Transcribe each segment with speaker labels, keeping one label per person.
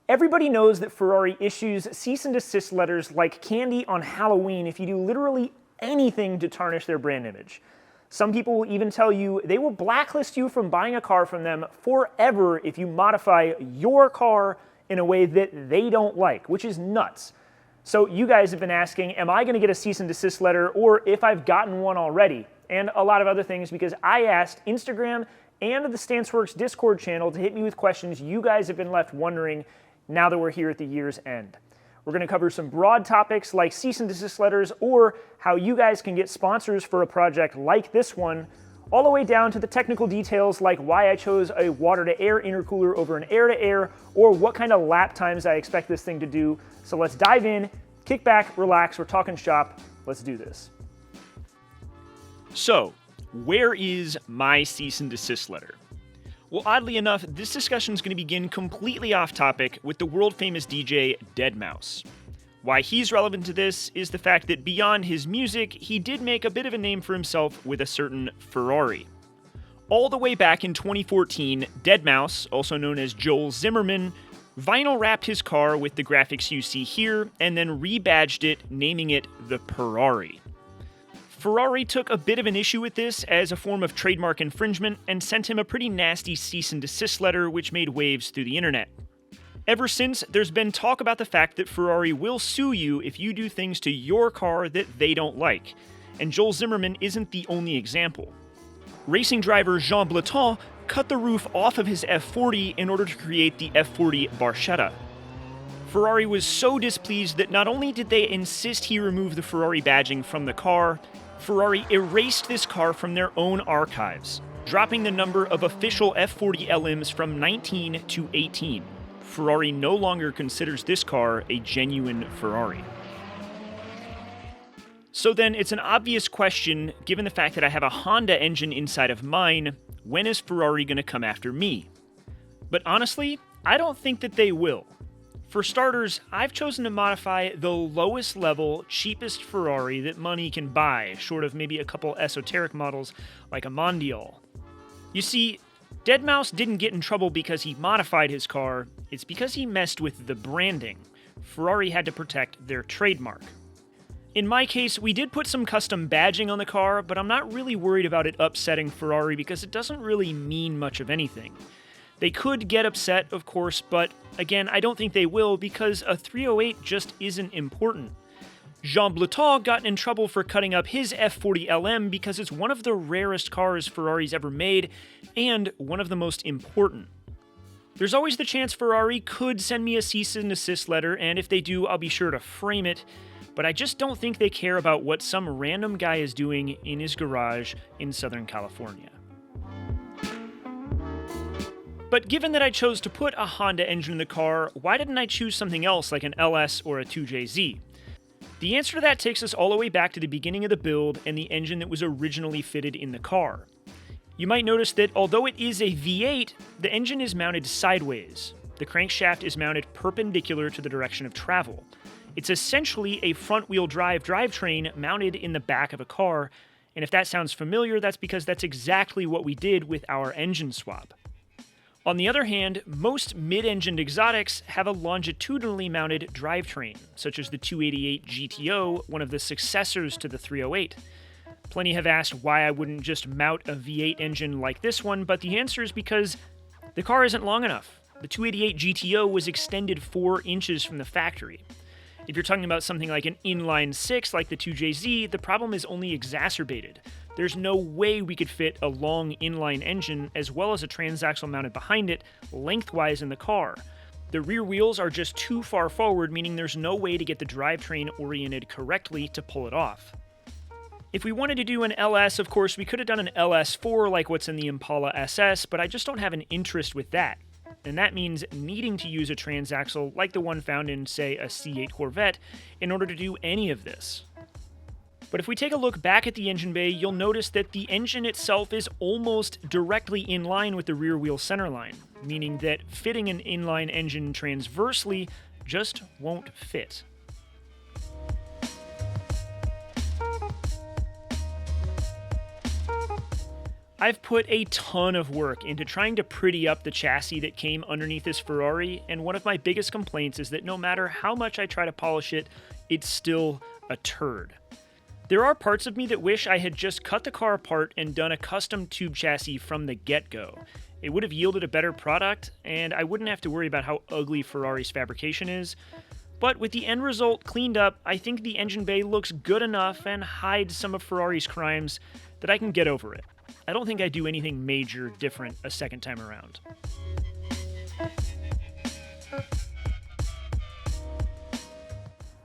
Speaker 1: Everybody knows that Ferrari issues cease and desist letters like candy on Halloween if you do literally anything to tarnish their brand image. Some people will even tell you they will blacklist you from buying a car from them forever if you modify your car in a way that they don't like, which is nuts. So you guys have been asking, am I going to get a cease and desist letter, or if I've gotten one already? And a lot of other things, because I asked Instagram and the StanceWorks Discord channel to hit me with questions you guys have been left wondering now that we're here at the year's end. We're going to cover some broad topics like cease and desist letters, or how you guys can get sponsors for a project like this one, all the way down to the technical details like why I chose a water-to-air intercooler over an air-to-air, or what kind of lap times I expect this thing to do. So let's dive in, kick back, relax, we're talking shop, let's do this.
Speaker 2: So, where is my cease and desist letter? Well, oddly enough, this discussion is going to begin completely off topic with the world-famous DJ deadmau5. Why he's relevant to this is the fact that beyond his music, he did make a bit of a name for himself with a certain Ferrari. All the way back in 2014, deadmau5, also known as Joel Zimmerman, vinyl wrapped his car with the graphics you see here, and then rebadged it, naming it the Ferrari. Ferrari took a bit of an issue with this as a form of trademark infringement and sent him a pretty nasty cease and desist letter which made waves through the internet. Ever since, there's been talk about the fact that Ferrari will sue you if you do things to your car that they don't like, and Joel Zimmerman isn't the only example. Racing driver Jean Bleton cut the roof off of his F40 in order to create the F40 Barchetta. Ferrari was so displeased that not only did they insist he remove the Ferrari badging from the car, Ferrari erased this car from their own archives, dropping the number of official F40 LMs from 19 to 18. Ferrari no longer considers this car a genuine Ferrari. So then, it's an obvious question, given the fact that I have a Honda engine inside of mine, when is Ferrari going to come after me? But honestly, I don't think that they will. For starters, I've chosen to modify the lowest level, cheapest Ferrari that money can buy, short of maybe a couple esoteric models like a Mondial. You see, deadmau5 didn't get in trouble because he modified his car, it's because he messed with the branding. Ferrari had to protect their trademark. In my case, we did put some custom badging on the car, but I'm not really worried about it upsetting Ferrari because it doesn't really mean much of anything. They could get upset, of course, but again, I don't think they will because a 308 just isn't important. Jean Bleton got in trouble for cutting up his F40 LM because it's one of the rarest cars Ferrari's ever made, and one of the most important. There's always the chance Ferrari could send me a cease and desist letter, and if they do, I'll be sure to frame it, but I just don't think they care about what some random guy is doing in his garage in Southern California. But given that I chose to put a Honda engine in the car, why didn't I choose something else like an LS or a 2JZ? The answer to that takes us all the way back to the beginning of the build and the engine that was originally fitted in the car. You might notice that although it is a V8, the engine is mounted sideways. The crankshaft is mounted perpendicular to the direction of travel. It's essentially a front-wheel drive drivetrain mounted in the back of a car, and if that sounds familiar, that's because that's exactly what we did with our engine swap. On the other hand, most mid-engined exotics have a longitudinally mounted drivetrain, such as the 288 GTO, one of the successors to the 308. Plenty have asked why I wouldn't just mount a V8 engine like this one, but the answer is because the car isn't long enough. The 288 GTO was extended 4 inches from the factory. If you're talking about something like an inline 6 like the 2JZ, the problem is only exacerbated. There's no way we could fit a long inline engine as well as a transaxle mounted behind it lengthwise in the car. The rear wheels are just too far forward, meaning there's no way to get the drivetrain oriented correctly to pull it off. If we wanted to do an LS, of course, we could have done an LS4 like what's in the Impala SS, but I just don't have an interest with that. And that means needing to use a transaxle like the one found in, say, a C8 Corvette in order to do any of this. But if we take a look back at the engine bay, you'll notice that the engine itself is almost directly in line with the rear wheel centerline, meaning that fitting an inline engine transversely just won't fit. I've put a ton of work into trying to pretty up the chassis that came underneath this Ferrari, and one of my biggest complaints is that no matter how much I try to polish it, it's still a turd. There are parts of me that wish I had just cut the car apart and done a custom tube chassis from the get-go. It would have yielded a better product, and I wouldn't have to worry about how ugly Ferrari's fabrication is. But with the end result cleaned up, I think the engine bay looks good enough and hides some of Ferrari's crimes that I can get over it. I don't think I do anything major different a second time around.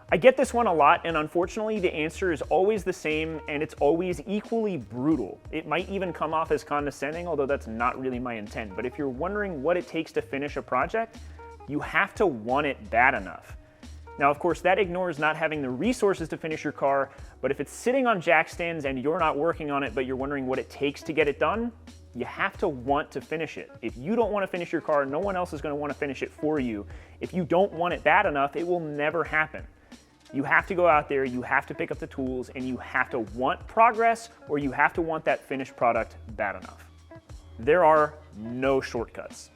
Speaker 1: I get this one a lot, and unfortunately the answer is always the same, and it's always equally brutal. It might even come off as condescending, although that's not really my intent. But if you're wondering what it takes to finish a project, you have to want it bad enough. Now, of course, that ignores not having the resources to finish your car, but if it's sitting on jack stands and you're not working on it, but you're wondering what it takes to get it done, you have to want to finish it. If you don't want to finish your car, no one else is going to want to finish it for you. If you don't want it bad enough, it will never happen. You have to go out there, you have to pick up the tools, and you have to want progress, or you have to want that finished product bad enough. There are no shortcuts.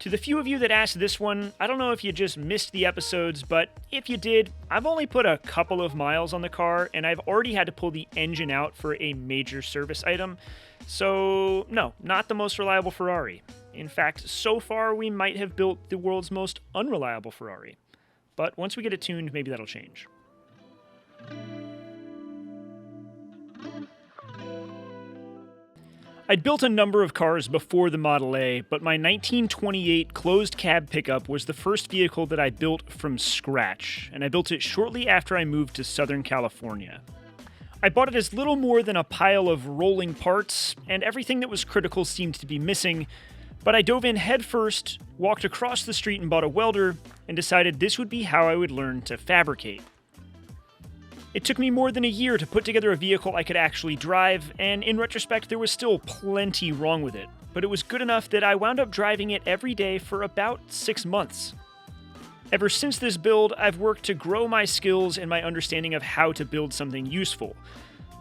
Speaker 2: To the few of you that asked this one, I don't know if you just missed the episodes, but if you did, I've only put a couple of miles on the car, and I've already had to pull the engine out for a major service item. So, no, not the most reliable Ferrari. In fact, so far we might have built the world's most unreliable Ferrari. But once we get it tuned, maybe that'll change. I'd built a number of cars before the Model A, but my 1928 closed cab pickup was the first vehicle that I built from scratch, and I built it shortly after I moved to Southern California. I bought it as little more than a pile of rolling parts, and everything that was critical seemed to be missing, but I dove in headfirst, walked across the street and bought a welder, and decided this would be how I would learn to fabricate. It took me more than a year to put together a vehicle I could actually drive, and in retrospect there was still plenty wrong with it, but it was good enough that I wound up driving it every day for about 6 months. Ever since this build, I've worked to grow my skills and my understanding of how to build something useful.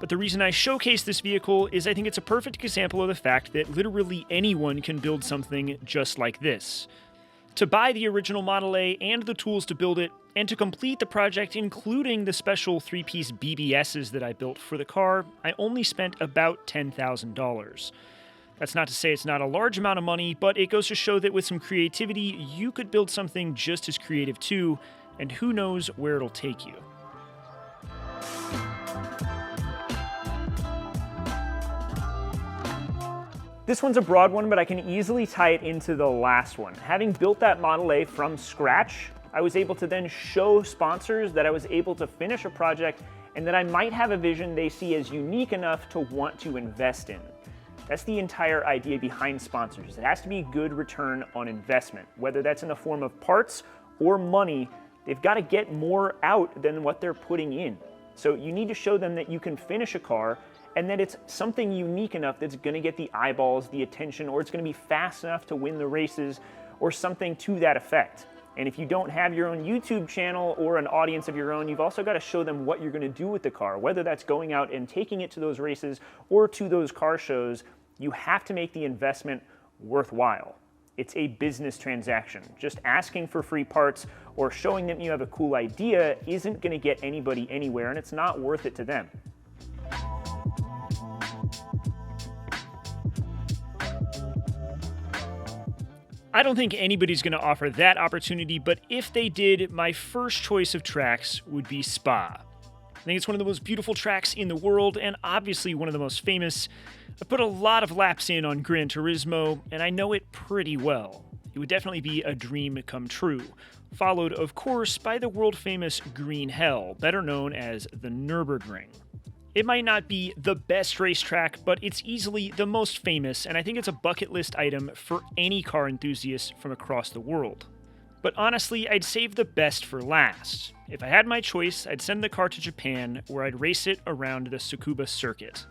Speaker 2: But the reason I showcase this vehicle is I think it's a perfect example of the fact that literally anyone can build something just like this. To buy the original Model A and the tools to build it, and to complete the project including the special 3-piece BBSs that I built for the car, I only spent about $10,000. That's not to say it's not a large amount of money, but it goes to show that with some creativity, you could build something just as creative too, and who knows where it'll take you.
Speaker 1: This one's a broad one, but I can easily tie it into the last one. Having built that Model A from scratch, I was able to then show sponsors that I was able to finish a project and that I might have a vision they see as unique enough to want to invest in. That's the entire idea behind sponsors. It has to be good return on investment. Whether that's in the form of parts or money, they've got to get more out than what they're putting in. So you need to show them that you can finish a car and that it's something unique enough that's going to get the eyeballs, the attention, or it's going to be fast enough to win the races, or something to that effect. And if you don't have your own YouTube channel or an audience of your own, you've also got to show them what you're going to do with the car, whether that's going out and taking it to those races or to those car shows. You have to make the investment worthwhile. It's a business transaction. Just asking for free parts or showing them you have a cool idea isn't going to get anybody anywhere, and it's not worth it to them.
Speaker 2: I don't think anybody's going to offer that opportunity, but if they did, my first choice of tracks would be Spa. I think it's one of the most beautiful tracks in the world, and obviously one of the most famous. I've put a lot of laps in on Gran Turismo, and I know it pretty well. It would definitely be a dream come true, followed, of course, by the world-famous Green Hell, better known as the Nürburgring. It might not be the best racetrack, but it's easily the most famous, and I think it's a bucket list item for any car enthusiast from across the world. But honestly, I'd save the best for last. If I had my choice, I'd send the car to Japan, where I'd race it around the Tsukuba circuit.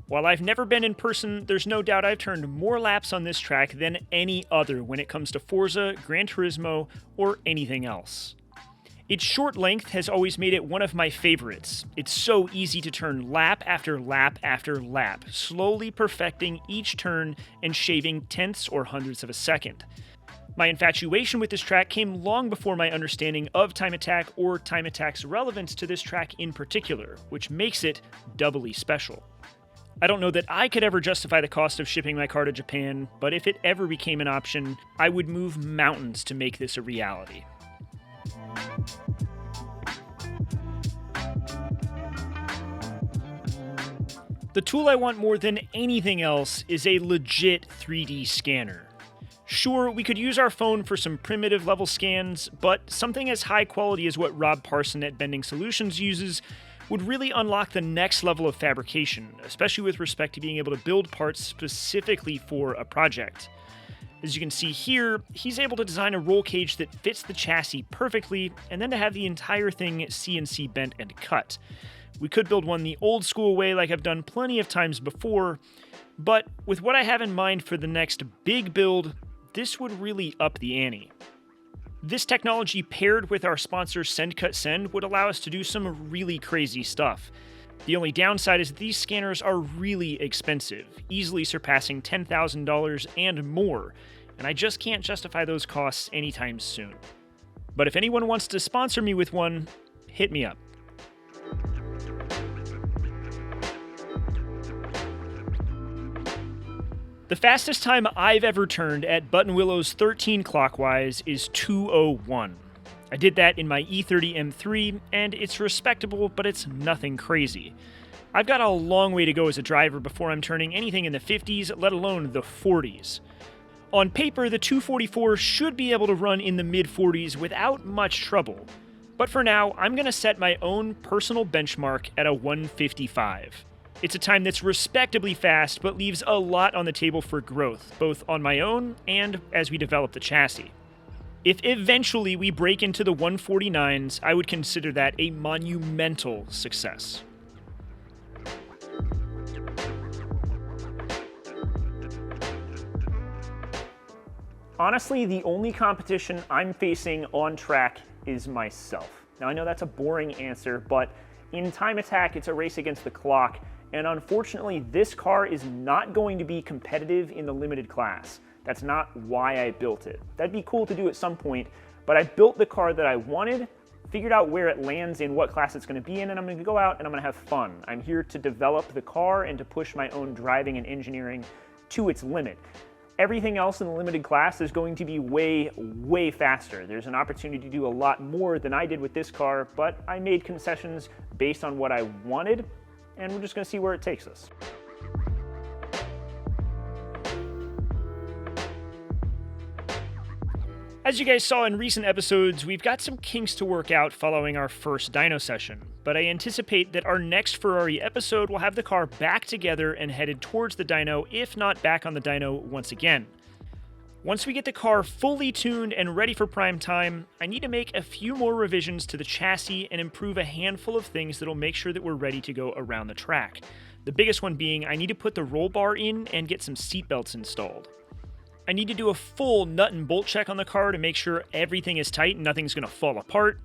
Speaker 2: While I've never been in person, there's no doubt I've turned more laps on this track than any other when it comes to Forza, Gran Turismo, or anything else. Its short length has always made it one of my favorites. It's so easy to turn lap after lap after lap, slowly perfecting each turn and shaving tenths or hundredths of a second. My infatuation with this track came long before my understanding of time attack or time attack's relevance to this track in particular, which makes it doubly special. I don't know that I could ever justify the cost of shipping my car to Japan, but if it ever became an option, I would move mountains to make this a reality. The tool I want more than anything else is a legit 3D scanner. Sure, we could use our phone for some primitive level scans, but something as high quality as what Rob Parson at Bending Solutions uses would really unlock the next level of fabrication, especially with respect to being able to build parts specifically for a project. As you can see here, he's able to design a roll cage that fits the chassis perfectly, and then to have the entire thing CNC bent and cut. We could build one the old school way like I've done plenty of times before, but with what I have in mind for the next big build, this would really up the ante. This technology paired with our sponsor Send Cut Send would allow us to do some really crazy stuff. The only downside is that these scanners are really expensive, easily surpassing $10,000 and more, and I just can't justify those costs anytime soon. But if anyone wants to sponsor me with one, hit me up. The fastest time I've ever turned at Button Willow's 13 clockwise is 2:01. I did that in my E30 M3, and it's respectable, but it's nothing crazy. I've got a long way to go as a driver before I'm turning anything in the 50s, let alone the 40s. On paper, the 244 should be able to run in the mid-40s without much trouble. But for now, I'm going to set my own personal benchmark at a 155. It's a time that's respectably fast, but leaves a lot on the table for growth, both on my own and as we develop the chassis. If eventually we break into the 149s, I would consider that a monumental success.
Speaker 1: Honestly, the only competition I'm facing on track is myself. Now, I know that's a boring answer, but in time attack, it's a race against the clock, and unfortunately, this car is not going to be competitive in the limited class. That's not why I built it. That'd be cool to do at some point, but I built the car that I wanted, figured out where it lands in what class it's going to be in, and I'm going to go out and I'm going to have fun. I'm here to develop the car and to push my own driving and engineering to its limit. Everything else in the limited class is going to be way, way faster. There's an opportunity to do a lot more than I did with this car, but I made concessions based on what I wanted, and we're just going to see where it takes us.
Speaker 2: As you guys saw in recent episodes, we've got some kinks to work out following our first dyno session, but I anticipate that our next Ferrari episode will have the car back together and headed towards the dyno, if not back on the dyno once again. Once we get the car fully tuned and ready for prime time, I need to make a few more revisions to the chassis and improve a handful of things that'll make sure that we're ready to go around the track. The biggest one being I need to put the roll bar in and get some seat belts installed. I need to do a full nut and bolt check on the car to make sure everything is tight and nothing's going to fall apart,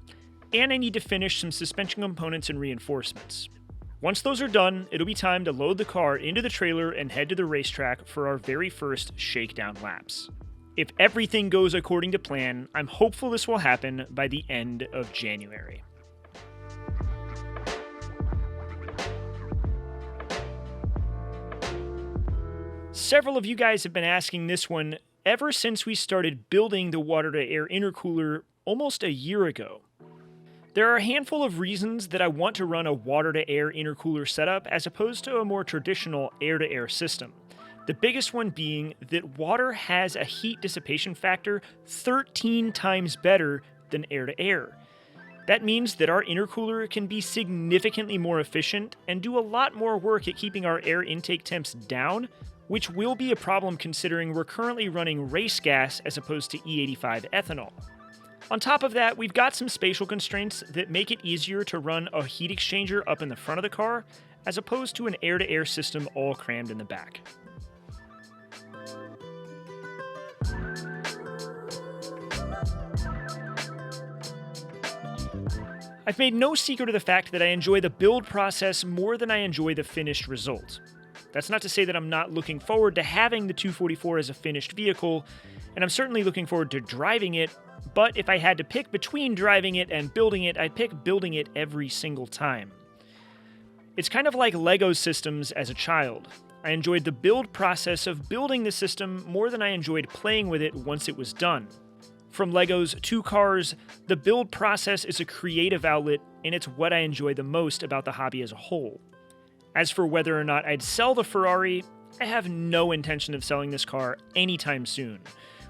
Speaker 2: and I need to finish some suspension components and reinforcements. Once those are done, it'll be time to load the car into the trailer and head to the racetrack for our very first shakedown laps. If everything goes according to plan, I'm hopeful this will happen by the end of January. Several of you guys have been asking this one ever since we started building the water-to-air intercooler almost a year ago. There are a handful of reasons that I want to run a water-to-air intercooler setup as opposed to a more traditional air-to-air system. The biggest one being that water has a heat dissipation factor 13 times better than air-to-air. That means that our intercooler can be significantly more efficient and do a lot more work at keeping our air intake temps down, which will be a problem considering we're currently running race gas as opposed to E85 ethanol. On top of that, we've got some spatial constraints that make it easier to run a heat exchanger up in the front of the car as opposed to an air-to-air system all crammed in the back. I've made no secret of the fact that I enjoy the build process more than I enjoy the finished result. That's not to say that I'm not looking forward to having the 244 as a finished vehicle, and I'm certainly looking forward to driving it, but if I had to pick between driving it and building it, I'd pick building it every single time. It's kind of like Lego systems as a child. I enjoyed the build process of building the system more than I enjoyed playing with it once it was done. From Lego's 2 cars, the build process is a creative outlet, and it's what I enjoy the most about the hobby as a whole. As for whether or not I'd sell the Ferrari, I have no intention of selling this car anytime soon.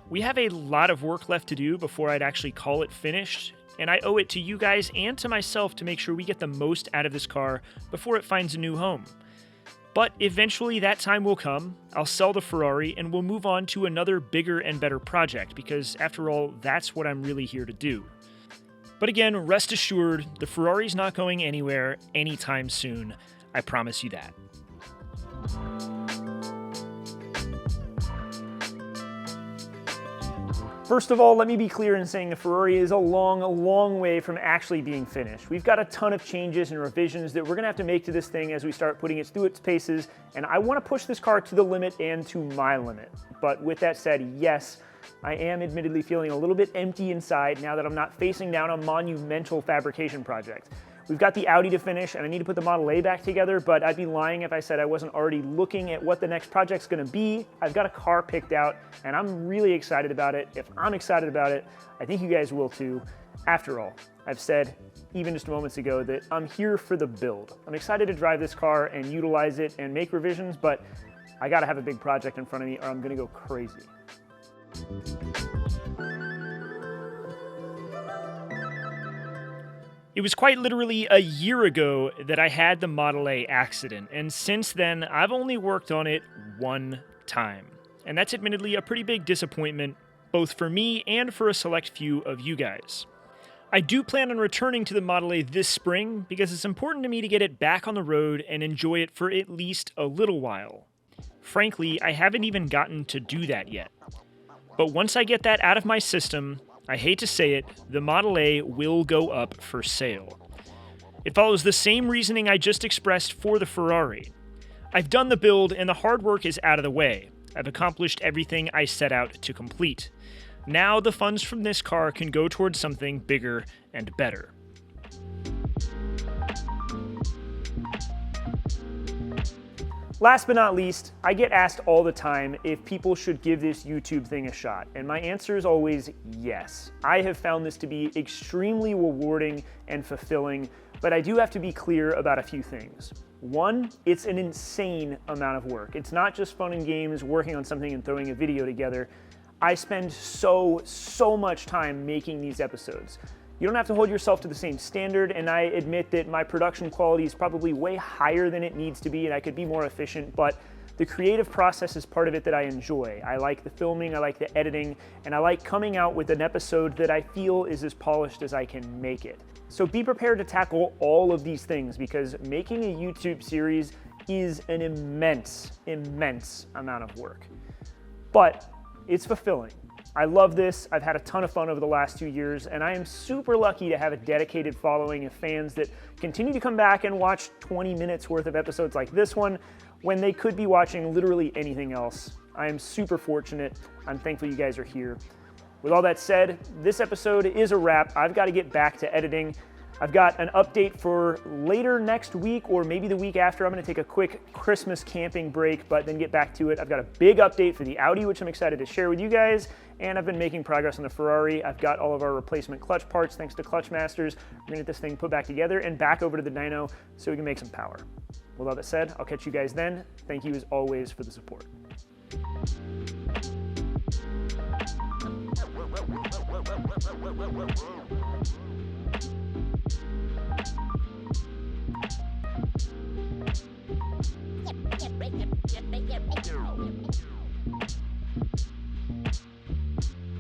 Speaker 2: We have a lot of work left to do before I'd actually call it finished, and I owe it to you guys and to myself to make sure we get the most out of this car before it finds a new home. But eventually that time will come, I'll sell the Ferrari, and we'll move on to another bigger and better project, because after all, that's what I'm really here to do. But again, rest assured, the Ferrari's not going anywhere anytime soon. I promise you that.
Speaker 1: First of all, let me be clear in saying the Ferrari is a long way from actually being finished. We've got a ton of changes and revisions that we're gonna have to make to this thing as we start putting it through its paces, and I wanna push this car to the limit and to my limit. But with that said, yes, I am admittedly feeling a little bit empty inside now that I'm not facing down a monumental fabrication project. We've got the Audi to finish, and I need to put the Model A back together, but I'd be lying if I said I wasn't already looking at what the next project's gonna be. I've got a car picked out, and I'm really excited about it. If I'm excited about it, I think you guys will too. After all, I've said, even just moments ago, that I'm here for the build. I'm excited to drive this car and utilize it and make revisions, but I gotta have a big project in front of me or I'm gonna go crazy.
Speaker 2: It was quite literally a year ago that I had the Model A accident, and since then, I've only worked on it one time. And that's admittedly a pretty big disappointment, both for me and for a select few of you guys. I do plan on returning to the Model A this spring because it's important to me to get it back on the road and enjoy it for at least a little while. Frankly, I haven't even gotten to do that yet. But once I get that out of my system, I hate to say it, the Model A will go up for sale. It follows the same reasoning I just expressed for the Ferrari. I've done the build and the hard work is out of the way. I've accomplished everything I set out to complete. Now the funds from this car can go towards something bigger and better.
Speaker 1: Last but not least, I get asked all the time if people should give this YouTube thing a shot, and my answer is always yes. I have found this to be extremely rewarding and fulfilling, but I do have to be clear about a few things. One, it's an insane amount of work. It's not just fun and games, working on something and throwing a video together. I spend so much time making these episodes. You don't have to hold yourself to the same standard, and I admit that my production quality is probably way higher than it needs to be, and I could be more efficient, but the creative process is part of it that I enjoy. I like the filming, I like the editing, and I like coming out with an episode that I feel is as polished as I can make it. So be prepared to tackle all of these things, because making a YouTube series is an immense amount of work. But it's fulfilling. I love this. I've had a ton of fun over the last 2 years, and I am super lucky to have a dedicated following of fans that continue to come back and watch 20 minutes worth of episodes like this one when they could be watching literally anything else. I am super fortunate. I'm thankful you guys are here. With all that said, this episode is a wrap. I've got to get back to editing. I've got an update for later next week or maybe the week after. I'm going to take a quick Christmas camping break, but then get back to it. I've got a big update for the Audi, which I'm excited to share with you guys, and I've been making progress on the Ferrari. I've got all of our replacement clutch parts thanks to Clutch Masters. We're going to get this thing put back together and back over to the dyno so we can make some power. With all that said, I'll catch you guys then. Thank you as always for the support.